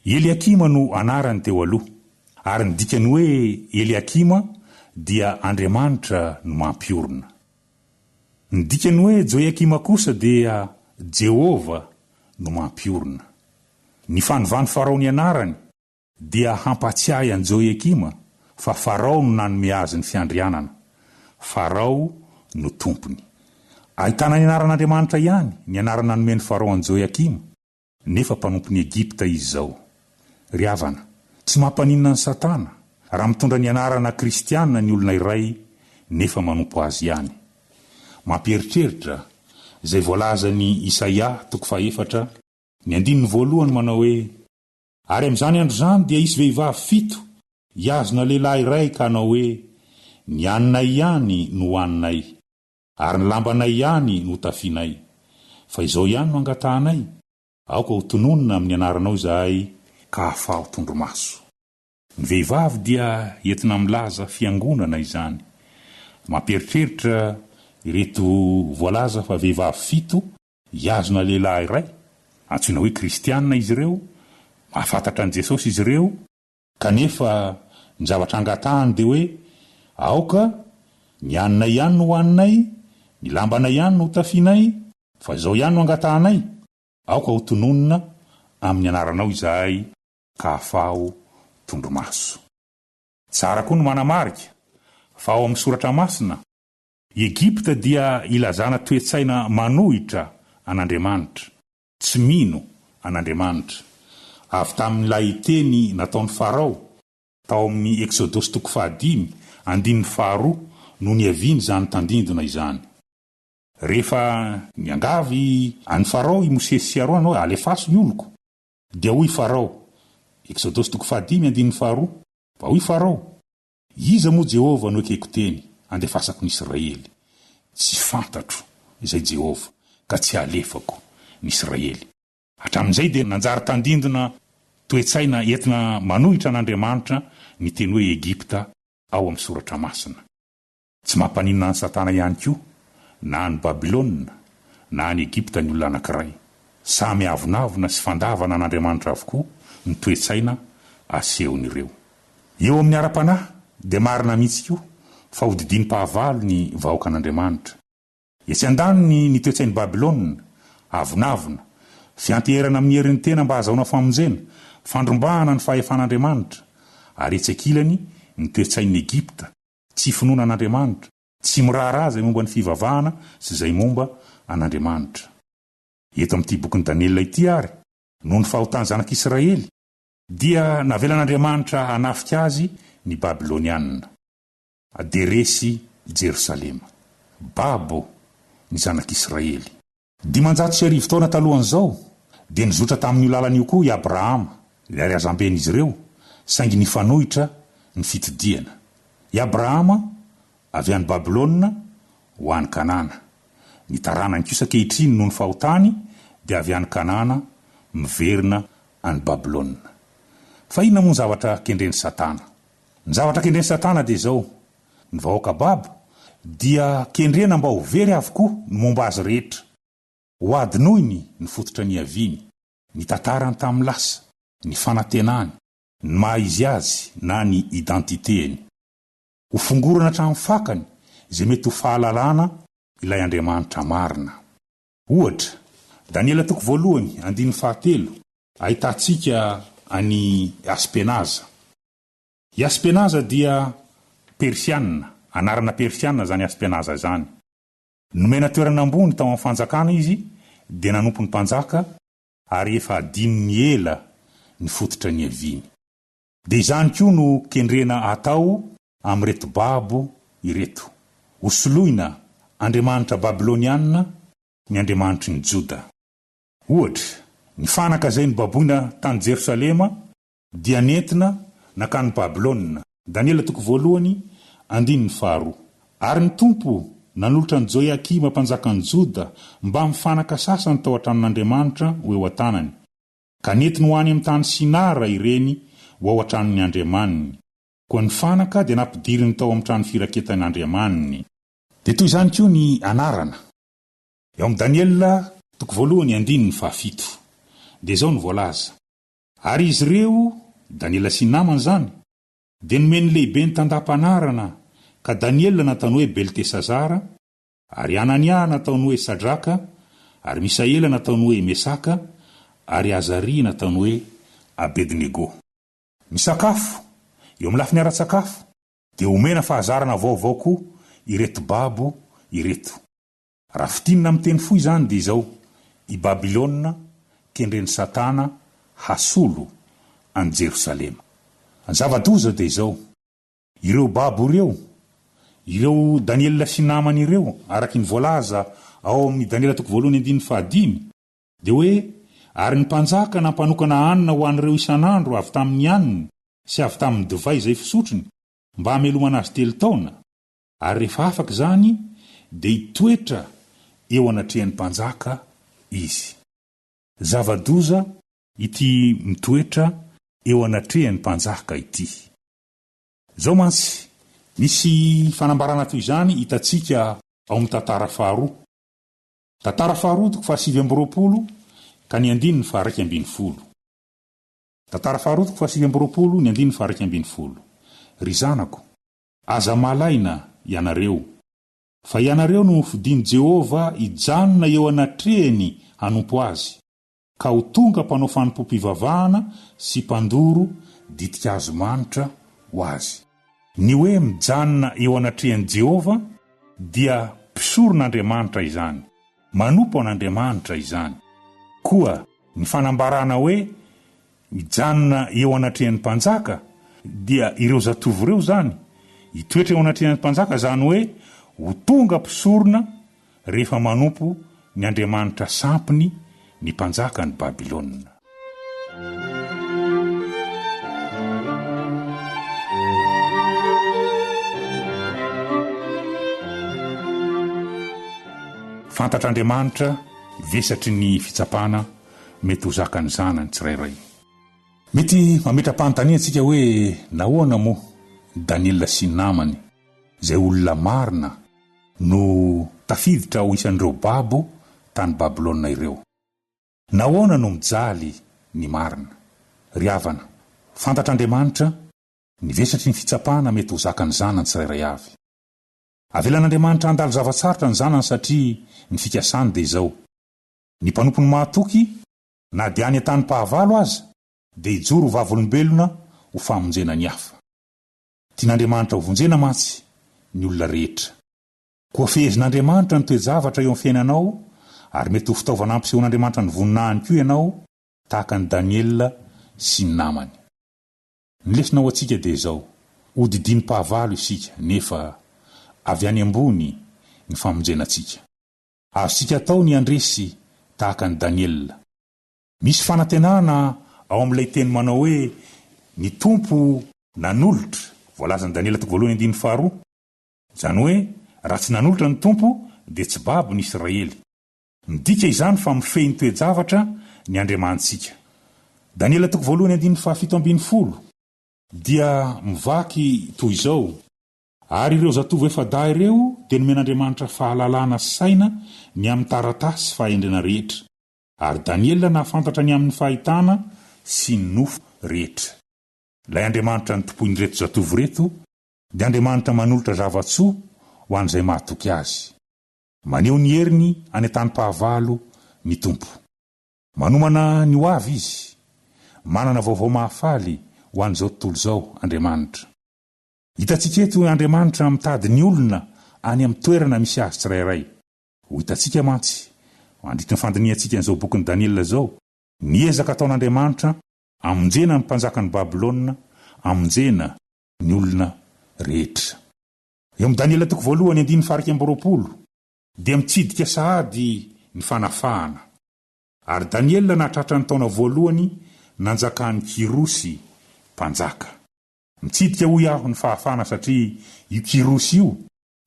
G: Eliakima no anarany teo aloha, ary ny dikany hoe Eliakima dia Andriamanitra no mampiorina. Ny dikany hoe Joiakima kosa dia Jehova no mampiorina. Ny fanovany Farao ny anarany dia hampatsiahy an Joiakima, fa Farao no nanome azy ny fiandrianana. Farao no tompony. Ahitana ny anaran'Andriamanitra ihany ny anarana nomeny Farao an Joiakima, nefa mpanompon'ny Egipta izy zao. Ry havana, tsy mampaninona ny Satana raha mitondra ny anarana kristianina ny olona iray nefa manompo azy ihany. Mampieritreritra izay voalaza ny Isaia 4 ny 1 manao hoe, ary amin'izany andro zany dia isy vehivavy 7 iazona lehilahy iray ka hanao hoe, ny aninay ihany no haninay, ary ny lambanay ihany no tafinay. Fa izao ihany no angatahanay, aoka ho tononona amin'ny anaranao izahay ka ahafaho tondromaso. Ny vehivavy dia entina milaza fiangonana izany. Mampieritreritra ireto voalaza fa vehivavy 7 iazona lehilahy iray, antsoina hoe kristianina izy ireo, mahafantatra an Jesosy izy ireo, kanefa ny zavatra angatahany dia hoe, aoka ny aninay ihany no haninay, ny lambanay ihany no tafinay, fa izao ihany no angatahanay. aoka ho tononina amin'ny anaranao izahay ka afaho tondromaso. Tsara koa no manamarika fa ao amin'ny soratra masina, Egipta dia ilazana toetsaina manohitra an'Andriamanitra, tsy mino an'Andriamanitra. Avy tamin'ilay teny nataon'ny Farao tao amin'ny Exodosy 5:2 no niaviany izany tandindona izany. Rehefa niangavy any Farao i Mosesy sy Aron hoe alefaso ny oloko, dia hoy Farao, Exodosy 5:2, fa hoy Farao, iza moa Jehova no ekeko teny andefasako ny Israely? Tsy fantatro izay Jehova ka tsy alefako ny Israely. Hatramin'izay dia nanjary tandindona toetsaina entina manohitra an'Andriamanitra ny teny hoe Egipta ao amin'ny soratra masina. Tsy mampaninona ny Satana ihany koa, na ny Babilôna na ny Egipta ny olona anankiray. Samy avonavona sy fandavana an'Andriamanitra avokoa ny toetsaina asehon'ireo. Eo amin'ny ara-panahy dia marina mihitsy koa fa hodidinim-pahavalo ny vahoaka an'Andriamanitra. Etsy andaniny ny toetsain'ny Babilôna avonavona, fianteherana amin'ny herin'ny tena mba hahazahoana famonjena, fandrombahana ny fahefan'Andriamanitra. Ary etsy ankilany ny toetsain'ny Egipta, tsy finoana an'Andriamanitra, tsy miraharaha izay momba ny fivavahana sy izay momba an'Andriamanitra. Eto amin'ity bokin'ny Daniela ity ary, noho ny fahotan'ny zanak'Israely, dia navelan'Andriamanitra hanafika azy ny Babilônianina. Aderesy Jerosalema, Babo ny zanak'Israely. 500 taona talohan'izao dia nizotra tamin'io lalan'io koa i Abrahama, ilay razamben'izy ireo, saingy nifanohitra ny fitidiana. I Abrahama avy any Babilôna ho any Kanana. Ny taranany kosa kehitriny noho ny fahotany dia avy any Kanana miverina any Babilôna. Fa inona moa ny zavatra kendren'ny Satana? Ny zavatra kendren'ny Satana dia izao: ny vahoaka Babo dia kendrena mba ho very avokoa ny momba azy rehetra, ho adinoiny ny fototra ny aviany, ny tantarany tamin'ny lasa, ny fanantenany, ny maha izy azy na ny identiteny. Ho fongorana hatramin'ny fakany izay mety ho fahalalana ilay Andriamanitra marina. Ohatra, Daniela 2:1-7 ahitantsika any Aspenaza. I Aspenaza dia Persianina, anarana Persianina zany Aspenaza zany. Nomena toerana ambony tao amin'ny fanjakana izy dia nanompo ny mpanjaka, ary efa adininy ela ny fototra ny aviany. Dia izany koa no kendrena atao amin'ireto Babo ireto: hosoloina Andriamanitra Babilônianina ny Andriamanitry ny Joda. Ohatra, ny fanaka izay ny baboina tany Jerosalema dia nentina nakany Babilôna. Daniela 2:1-2. Ary ny tompo nanolotra ny Joiakima mpanjakan'ny Joda mba mifanaka sasany tao an-tranon'Andriamanitra ho eo an-tanany, ka nentiny ho any amin'ny tany Sinara ireny ho ao an-tranon'ny Andriamaniny. Koa ny fanaka dia nampidiriny tao amin'ny trano firaketan'ny Andriamaniny. Dia toy izany koa ny anarana. Eo amin'ny Daniela 2:1-7 dia izao ny voalaza: ary izy ireo, Daniela sy namany zany, dia nomeny lehibe ny tandam-panarana, ka Daniela nataony hoe Beltesazara, ary Anania nataony hoe Sadraka, ary Misaela nataony hoe Mesaka, ary Azaria nataony hoe Abednego. Misakafo, eo amin'ny lafiny ara-tsakafo, dia omena fahazarana vaovao koa ireto Babo ireto. Raha fitinina amin'ny teny fohy izany dia izao: i Babilôna kendren'ny Satana hasolo any Jerosalema. Ny zava-doza dia izao: ireo Babo ireo Daniela sy namany ireo, araky ny voalaza ao amin'ny Daniela 2:1-5, dia hoe, ary ny mpanjaka nampanokana hanina ho an'ireo isan'andro avy tamin'ny haniny sy avy tamin'ny divay izay fisotrony, mba hamelomana azy 3 taona. Ary rehefa afaka izany dia hitoetra eo anatrehan'ny mpanjaka izy. Zava-doza ity mitoetra eo anatrehan'ny mpanjaka ity. Zao mantsy, misy fanambarana toy izany hitantsika ao amin'ny tantara faharoa. Tantara faharoa 7:20 ka ny 9:120. Tantara faharoa 7:20 9:120. Ry zanako, aza malaina ianareo, fa ianareo no fidian'i Jehova hijanona eo anatrehany hanompo azy. ka ho tonga mpanao fanompom-pivavahana sy mpandoro ditika azo manitra ho azy. Ny hoe mijanona eo anatrehan'i Jehova dia mpisoron'Andriamanitra izany, manompo an'Andriamanitra izany. Koa ny fanambarana hoe mijanona eo anatrehan'ny mpanjaka dia ireo zatovo ireo zany hitoetra eo anatrehan'ny mpanjaka, zany hoe ho tonga mpisorona rehefa manompo ny Andriamanitra sampiny ny mpanjaka ny Babilôna. Fantatr'Andriamanitra vesatry ny fitsapana mety ho zakany zanany tsirairay. Mety mametra-panontania antsika hoe nahoana moa Daniela sy ny namany, izay olona marina, no tafiditra ho isan'ireo babo tany Babilôna ireo? Nahoana no mijaly ny marina? Ry havana, fantatr'Andriamanitra ny vesatry ny fitsapana mety ho zakany zanany tsirairay avy. Avelan'Andriamanitra andalo zavatsarotra ny zanany satria ny fikasany dia izao: ny mpanompo ny mahatoky na dia any an-tany pahavalo aza dia hijoro ho vavolombelona ho famonjena ny hafa. Tian'Andriamanitra ho vonjena matsy ny olona rehetra. Koa fehezin'Andriamanitra ny toe-javatra eo amin'ny fiainanao, ary mety ho fitaovana ampisehoan'Andriamanitra ny voninahiny koa ianao, tahaka ny Daniela sy ny namany. Ny lesinao antsika dia izao: ho didiny pahavalo isika, nefa avy any ambony ny famonjena antsika. Azontsika atao ny andresy tahaka ny Daniela. Misy fanantenana ao amin'ilay teny manao hoe ny tompo nanolotra, voalazan'ny Daniela 2:1-2. Zany hoe raha tsy nanolotra ny tompo dia tsy babo ny Israely. Midika izany fa mifehy ny toe-javatra ny andriamantsika. Daniela 2:1-7 dia mivaky toy izao: ary ireo zatovo efa da ireo dia nomen'Andriamanitra fahalalana sy saina ny amin'ny taratasy fahendrena rehetra, ary Daniela nahafantatra ny amin'ny fahitana sy ny nofo rehetra. Ilay Andriamanitra ny tompoiny reto zatovo reto dia Andriamanitra manolotra zavatsoa ho an'izay mahatoky azy. Maneho ny heriny any an-tany pahavalo ny tompo. Manomana ny ho avy izy, manana vaovao mahafaly ho an'izao tontolo izao Andriamanitra. Hitantsika eto Andriamanitra mitady ny olona any amin'ny toerana misy azy tsirairay. Ho hitantsika mantsy mandritra ny fandiniantsika n'izao bokin'ny Daniela zao, niezaka ataon'Andriamanitra amonjena ny mpanjaka ny Babilôna, amonjena ny olona rehetra. Eo amin'ny Daniela 2:1-20 dia mitsidika sahady ny fanafahana. Ary Daniela nahatratra ny taona voalohany nanjakan'ny Kirosy mpanjaka. Mitsidika ho iaho ny fahafana satria io Kirosy io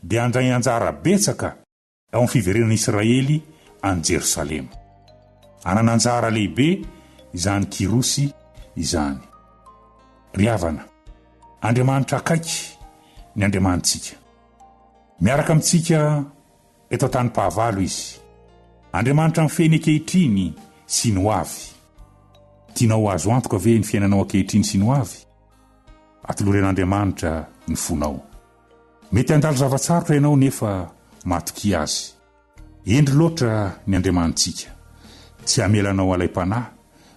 G: dia andray anjara betsaka ao amin'ny fiverenan'i Israely any Jerosalema. Anana anjara lehibe izany Kirosy izany. Ry havana, Andriamanitra akaiky ny Andriamanitsika. Miaraka amintsika eto tany pahavalo izy. Andriamanitra mifeny ankehitriny sy ny ho avy. Tianao azo antoka ve ny fiainanao ankehitriny sy ny ho avy? Atoloren'Andriamanitra ny fonao. Mety andalo zavatsarotra ianao nefa matoky azy. Endry loatra ny Andriamanitsika. Tsy hamelanao alay-panahy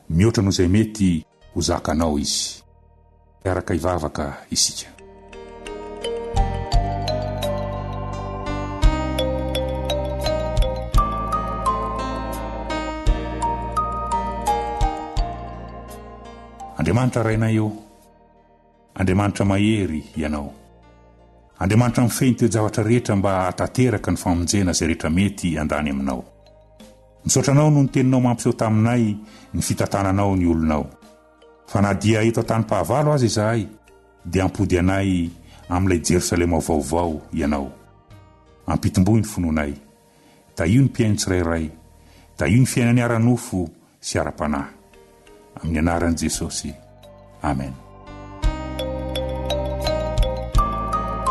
G: mihoatra noho izay mety ho zakanao izy. Miaraka hivavaka isika. Andriamanitra rainay eo, Andriamanitra mahery ianao. Andriamanitra mifehy ny toe-javatra rehetra mba hatateraka ny famonjena izay rehetra mety andany aminao. Misaotranao no ny teninao mampiseho taminay ny fitantananao ny olonao. Fa na dia eto tany pahavalo azy izahay, dia ampody anay amin'ilay Jerosalema vaovao ianao. Ampitomboy ny fononay. Da io ny mpiaino tsirairay, da io ny fiainany ara-nofo sy ara-panahy. Amin'ny anaran'i Jesosy. Amen.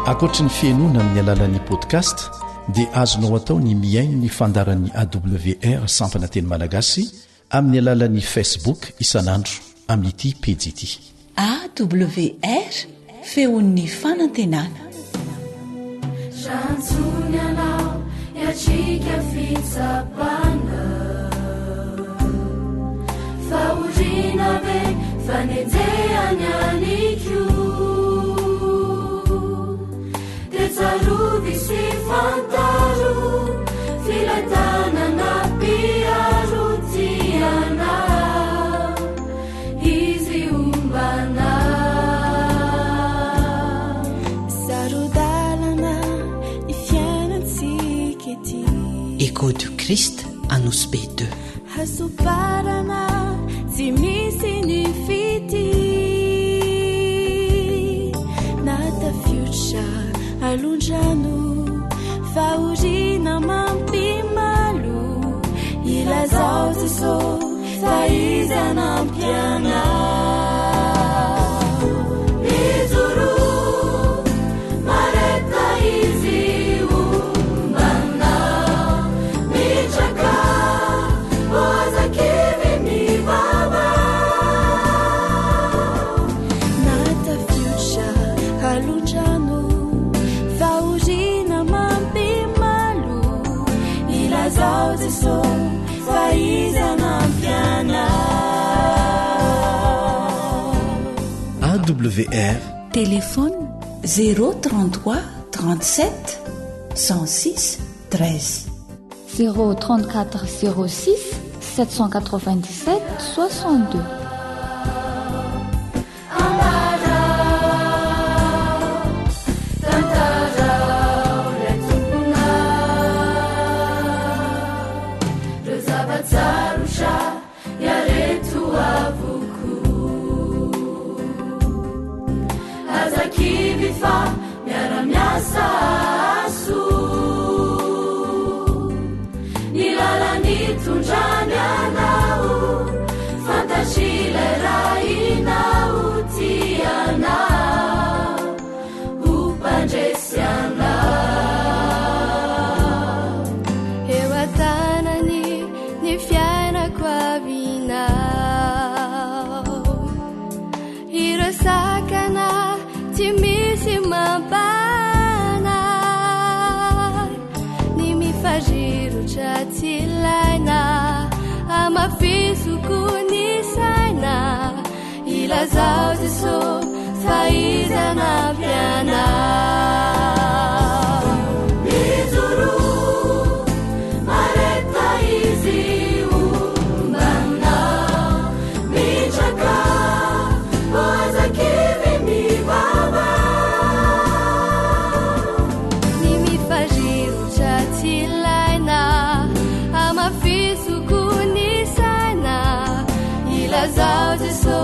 A: Ankoatra ny fiainoana amin'ny alalan'ny podcast dia azonao atao ny miaino ny fandaran'ny AWR sampana teny malagasy amin'ny alalan'ny Facebook isanandro amin'ity pejy ity.
B: AWR feon'ny fanantenana.
D: Chansunyana ya chika fitsapana fanenjeanyaniku tetsaruvi sy fantaro filatanana piarutiana izy ombana
H: sarodalana ifiainantsika
I: Écho du Christ annonce B2
H: hasoparana tsy misy ny fity natafiotra alondrano faorina mampimalo ilazao Jesô fa izy anampiana
D: mijoro mareta izy ombana mitraka oazakivy mivava
H: natafiotra alondrano faorina mampimalo ilazao Jesô fa izy anampiana
A: AWR
B: Téléphone 033 37 106 13
J: 034 06 797 62
D: miaramiasasu nilalanitunjanianau fantasileраinautiana upandresiana
H: ewatanani ni fiaina kwavina irosakana timisi mabana ni mifajiro chatilaina amafisukuni saina ilazao Jesô faiza na piana
D: mijuru mareta izi umbana mitraka oazakivy mivava
H: nimifajiro chatilaina amafisukuni sana ilazao Jesô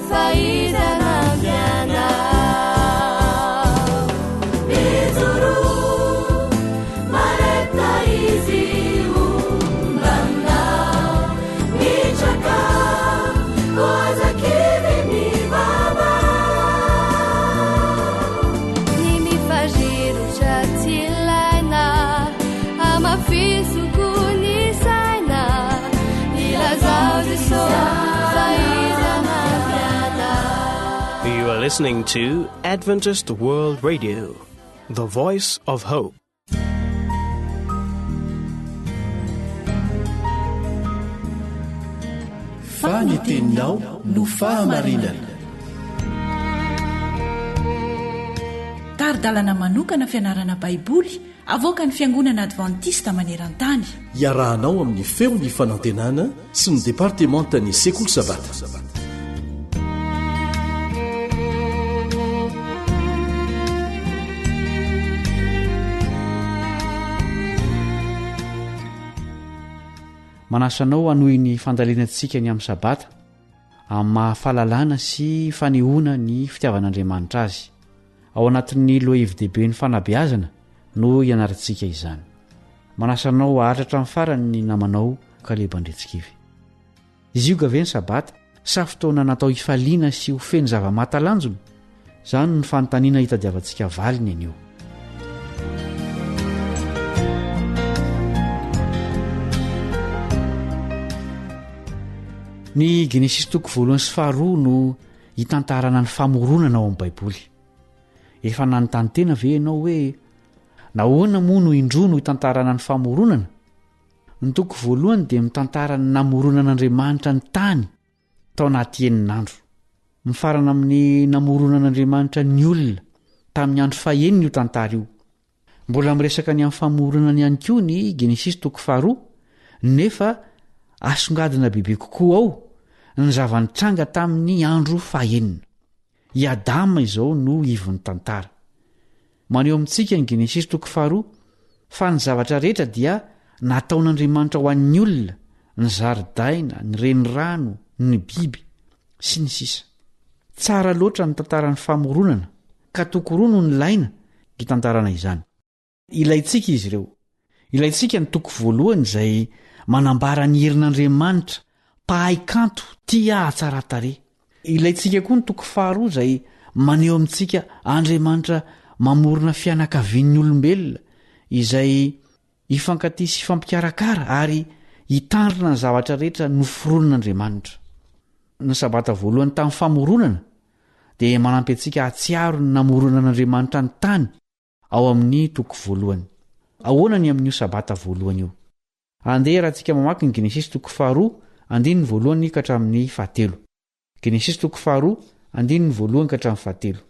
H: faiza na piana
D: mijuru mareta izi umbana mitraka oazakivy mivava
H: nimifajiro chatilaina amafisukuni sana ilazao Jesô faiza na piana.
K: You are listening to Adventist World Radio, the voice of hope.
A: Faniteninao no fahamarinana.
B: Taridalana manokana fianarana baiboly avoaka ny Fiangonana Adventista maneran-tany.
A: Iarahanao amin'ny feon'ny fanantenana sy ny departementan'ny sekoly sabata.
L: Manasanao hanohy ny fandalenantsika ny amin'ny sabata amin'ny mahafahalalana sy fanehoana ny fitiavan'Andriamanitra azy. Ao anatin'ny lohahevi-dehibe ny fanabeazana no ianarantsika izany. Manasanao haharatra amin'ny farany ny namanao Kalebandretsikivy. Izy io gaveny sabata sa fotoana natao hifaliana sy ho feny zava-mahatalanjona. Izany ny fanontaniana hitadiavantsika valiny anio. Ny Genesis toko voalohany sy faharoa no hitantarana ny famoronana ao amin'ny Baiboly. Efa nanontany tena ve ianao hoe nahoana moa no indroa no hitantarana ny famoronana? Ny toko voalohany dia mitantara ny namoronan'Andriamanitra ny tany tao anaty enin'andro. mifarana amin'ny namoronan'andriamanitra ny olona tamin'ny andro faheniny io tantara io. Mbola miresaka ny amin'ny famorona ihany koa ny Genesis 2 nefa asongadina bebe kokoa ao ny zavanitranga tamin'ny andro fahenina. I Adama izao no ivon'ny tantara. Maneho amintsika ny Genesis 2 fa ny zavatra rehetra dia nataon'Andriamanitra ho an'ny olona, ny zaridaina, ny renirano, ny biby sy ny sisa. Tsara loatra ny tantaran'ny famoronana ka tokoroa no nilaina hitantarana izany. Ilaitsika izy ireo. Ilaitsika ny toko voalohany izay manambara ny herin'Andriamanitra pahay kanto tia atsara-tare. Ilaitsika koa ny toko faharoa izay maneho amintsika Andriamanitra mamorona fianakavian'ny olombelona izay hifankatia sy hifampikarakara ary hitandrina ny zavatra rehetra noforonan'Andriamanitra. Ny sabata voalohany tamin'ny famoronana dia manampy antsika hatsiaro ny namoronan'Andriamanitra ny tany ao amin'ny toko voalohany. Ahoana ny amin'io sabata voalohany io? Andeha raha antsika mamaky ny Genesis 2 andiny voalohany ka hatramin'ny 7. Genesis 2 andiny voalohany ka hatramin'ny 7.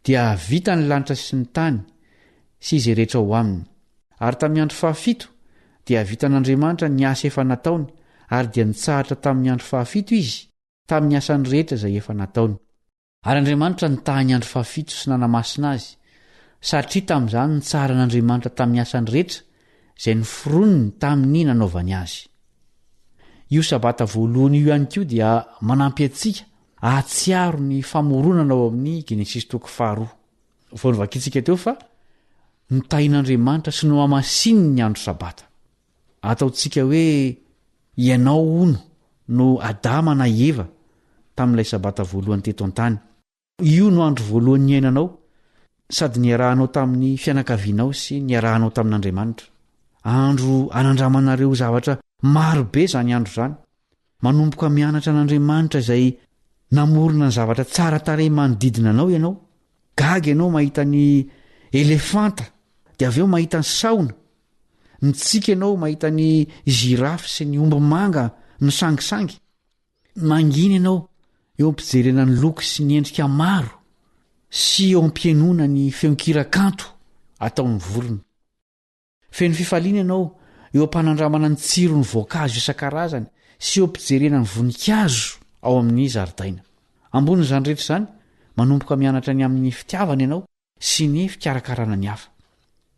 L: Dia vita ny lanitra sy ny tany sy izay rehetra ao aminy. Ary tamin'ny andro 7 dia vitan'Andriamanitra ny asa efa nataony ary dia nitsahatra tamin'ny andro 7 izy tamin'ny asany rehetra izay efa nataony. Ary Andriamanitra nitahany andro 7 sy nanamasina azy satria tamin'izany nitsaran'Andriamanitra tamin'ny asany rehetra izay noforoniny tamin'ny nanaovany azy. Io sabata voalohany io ihany koa dia manampy antsika hatsiaro ny famoronana ao amin'ny Genesis 2. Vao vakitsika teo fa nitahin'Andriamanitra sy no amasininy ny andro sabata. Ataontsika hoe ianao ono no Adama na Eva tamin'ilay sabata voalohany teto an-tany. Io no andro voalohany iainanao sady niarahanao tamin'ny fianakavianao sy niarahanao tamin'Andriamanitra. Andro anandramanareo zavatra marobe zany andro zany. Manomboka mianatra an'Andriamanitra izay namorona ny zavatra tsara tarehy manodidina anao ianao. Gaga ianao mahita ny elefanta, dia avy eo mahita ny saona. Mitsika ianao mahita ny zirafy sy ny omby manga misangisangy. Mangina ianao eo ampijerena ny loko sy ny endrika maro sy eo ampienona ny feonkira-kanto ataon'ny vorona. Feno fifaliana ianao eo ampanandramana ny tsiro ny voankazo isan-karazany sy eo ampijerena ny voninkazo ao amin'ny zaridaina. Ambonin'izany rehetra izany manomboka mianatra ny amin'ny fitiavana ianao sy ny fikarakarana ny hafa.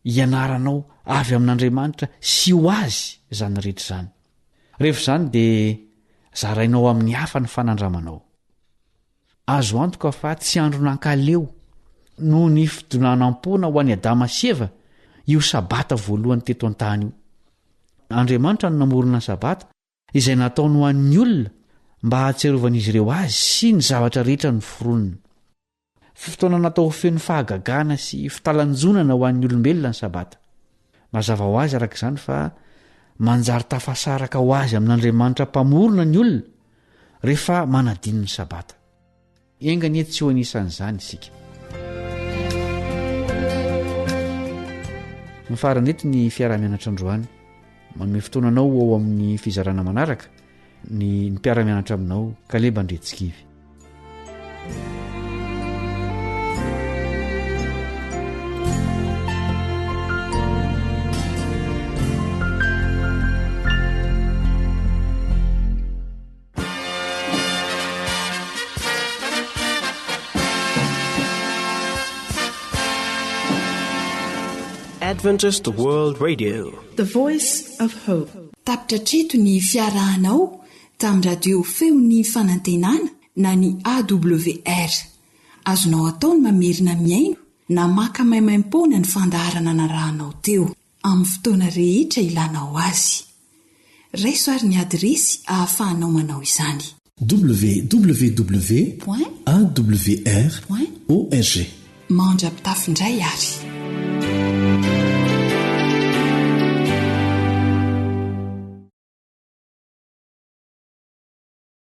L: Ianaranao avy amin'Andriamanitra sy ho azy izany rehetra izany. Rehefa izany dia zarainao amin'ny hafa ny fanandramanao. Azo antoka fa tsy andro nankaleo no ny fidonanam-pona ho an'ny Adama sy Eva io sabata voalohany teto an-tany io. Andriamanitra no namorona ny sabata izay nataony ho an'ny olona mba hahatsiarovana izy ireo azy sy ny zavatra rehetra noforoniny. Fotoana natao feno fahagagana sy fitalanjonana ho an'ny olombelona ny sabata. Mazava ho azy araka izany fa manjary tafasaraka ho azy amin'Andriamanitra mpamorona ny olona rehefa manadino ny sabata. Engany etsy ho anisan'izany isika. Mifarana eto ny fiara-mianatra androany. Manome fotoananao ao amin'ny fizarana manaraka ny mpiara-mianatra aminao Kaleba Andretsikivy.
K: Adventist World Radio,
M: The Voice of Hope.
N: Tapitra treto ny fiarahanao tamin'ny radio feony fanantenana na ny AWR. Azonao ataony mamerina miaino na maka maimaim-pona ny fandaharana anarahanao teo amin'ny fotoana rehetra ilanao azy. Raisoary ny adresy ahafahanao manao izany.
A: www.awr.org.
N: Mandrapitafindray ary.